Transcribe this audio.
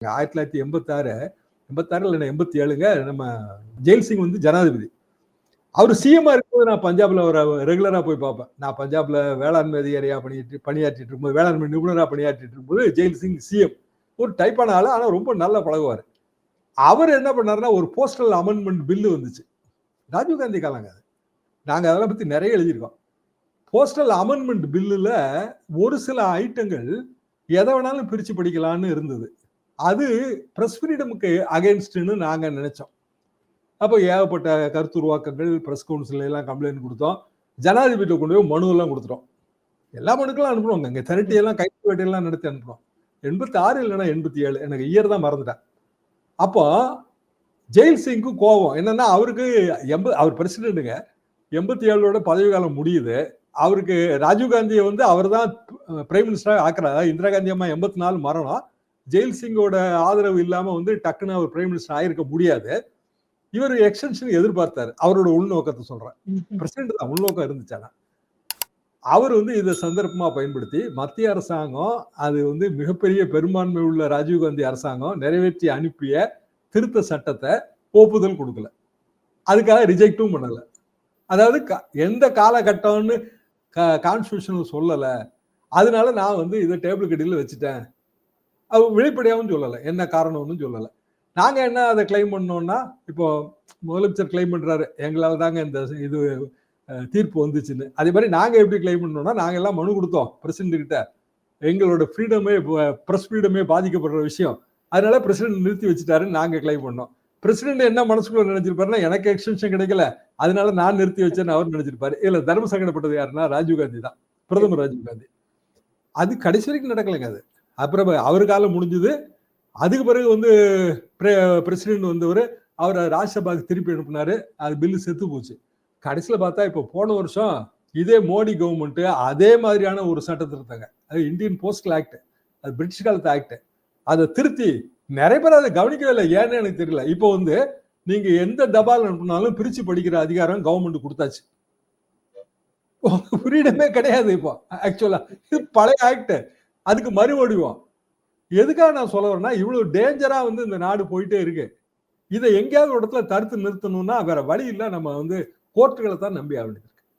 1986 இல்ல 87ங்க நம்ம ஜெயில் சிங் வந்து ஜனாதிபதி. அவர் சிஎம்மா இருக்கும்போது நான் பஞ்சாப்ல ஒரு ரெகுலரா போய் பார்ப்பேன். நான் பஞ்சாப்ல வேளாண்மை அதிகாரியா பணியாற்றிட்டு இருக்கும்போது, வேளாண்மை நிபுணரா பணியாற்றிட்டு இருக்கும்போது ஜெயில் சிங் சிஎம். ஒரு டைப்பான ஆளு, ஆனா ரொம்ப நல்லா பழகுவாரு. அவர் என்ன பண்ணாருன்னா, ஒரு போஸ்டல் அமெண்ட்மெண்ட் பில்லு வந்துச்சு. ராஜீவ்காந்தி காலங்க அது. நாங்க அதெல்லாம் பத்தி நிறைய எழுதியிருக்கோம். போஸ்டல் அமெண்ட்மெண்ட் பில்லுல ஒரு சில ஐட்டங்கள் எதை வேணாலும் பிரிச்சு படிக்கலாம்னு இருந்தது. அது பிரஸ் ஃப்ரீடமுக்கு அகைன்ஸ்ட்னு நாங்க நினைச்சோம். அப்போ ஏகப்பட்ட கருத்துருவாக்கங்கள் பிரஸ் கவுன்சில் எல்லாம் கம்ப்ளைண்ட் கொடுத்தோம். ஜனாதிபதியில கொண்டு போய் மனு எல்லாம் கொடுத்துட்டோம். எல்லா மனுக்கெல்லாம் அனுப்புறோம். இங்க திரட்டி எல்லாம் கைது வேட்டையெல்லாம் நடத்தி அனுப்புறோம். 86 இல்லைன்னா 87 எனக்கு இயர் தான் மறந்துட்டேன். அப்போ ஜெயில் சிங்க்கு கோபம் என்னன்னா, அவருக்கு அவர் பிரசிடென்ட்டுங்க. 87ஓட பதவி காலம் முடியுது. அவருக்கு ராஜீவ்காந்தியை வந்து அவர் தான் பிரைம் மினிஸ்டரா ஆக்குறாரு. இந்திரா காந்தி அம்மா 84 மரணம். ஜெயில் சிங்கோட ஆதரவு இல்லாம வந்து டக்குன்னு அவர் பிரைம் மினிஸ்டர் ஆயிருக்க முடியாது. இவர் எக்ஸ்டென்ஷன் எதிர்பார்த்தாரு. அவரோட உள்நோக்கத்தை சொல்றேன். பிரசிடென்ட் தான் உள்நோக்கம் இருந்துச்சானா. அவர் வந்து இதை சந்தர்ப்பமா பயன்படுத்தி மத்திய அரசாங்கம் அது வந்து மிகப்பெரிய பெரும்பான்மை உள்ள ராஜீவ்காந்தி அரசாங்கம் நிறைவேற்றி அனுப்பிய திருத்த சட்டத்தை ஒப்புதல் கொடுக்கல. அதுக்காக ரிஜெக்டும் பண்ணல. அதாவது எந்த காலகட்டம்னு கான்ஸ்டிடியூஷன் சொல்லல. அதனால நான் வந்து இதை டேபிள் கடியில் வச்சுட்டேன். அவர் வெளிப்படையாகவும் சொல்லலை, என்ன காரணம்னு சொல்லலை. நாங்க என்ன அதை கிளைம் பண்ணோம்னா, இப்போ முதலமைச்சர் கிளைம் பண்றாரு எங்களால தாங்க இந்த இது தீர்ப்பு வந்துச்சுன்னு. அதே மாதிரி நாங்க எப்படி கிளைம் பண்ணோம்னா, நாங்க எல்லாம் மனு கொடுத்தோம் பிரசிடென்ட் கிட்ட. எங்களோட ஃப்ரீடமே பிரஸ் ஃப்ரீடமே பாதிக்கப்படுற விஷயம், அதனால பிரசிடென்ட் நிறுத்தி வச்சுட்டாருன்னு நாங்க கிளைம் பண்ணோம். பிரசிடென்ட் என்ன மனசுக்குள்ள நினைச்சிருப்பாருன்னா, எனக்கு எக்ஸ்டென்ஷன் கிடைக்கல, அதனால நான் நிறுத்தி வச்சேன்னு அவர் நினைச்சிருப்பாரு. இல்ல தர்ம சங்கடப்பட்டது யாருன்னா ராஜீவ்காந்தி தான், பிரதமர் ராஜீவ்காந்தி. அது கடைசி வரைக்கும் நடக்கலைங்க. அது அப்புறம் அவர் காலம் முடிஞ்சது. அதுக்கு பிறகு வந்து பிரசிடென்ட் வந்தவர் அவரை ராஜ்யசபாக்கு திருப்பி அனுப்புனாரு. அது பில்லு செத்து போச்சு. கடைசியில பார்த்தா இப்போ போன வருஷம் இதே மோடி கவர்மெண்ட் அதே மாதிரியான ஒரு சட்டத்தை எடுத்தாங்க. அது இந்தியன் போஸ்டல் ஆக்ட், அது பிரிட்டிஷ் காலத்து ஆக்ட். அதை திருத்தி நிறைய பேர் அதை கவனிக்கவே இல்லை, ஏன்னு எனக்கு தெரியல. இப்போ வந்து நீங்க எந்த தபால் அனுப்பினாலும் பிரிச்சு படிக்கிற அதிகாரம் கவர்மெண்ட் கொடுத்தாச்சு. ஃப்ரீடமே கிடையாது இப்போ. ஆக்சுவலா இது பழைய ஆக்ட், அதுக்கு மறுவடிவம். எதுக்காக நான் சொல்ல வரேன்னா, இவ்வளவு டேஞ்சரா வந்து இந்த நாடு போயிட்டே இருக்கு. இதை எங்கேயாவது ஒரு இடத்துல தடுத்து நிறுத்தணும்னா வேற வழி இல்லை, நம்ம வந்து கோர்ட்டுகளை தான் நம்பி ஆக வேண்டியது.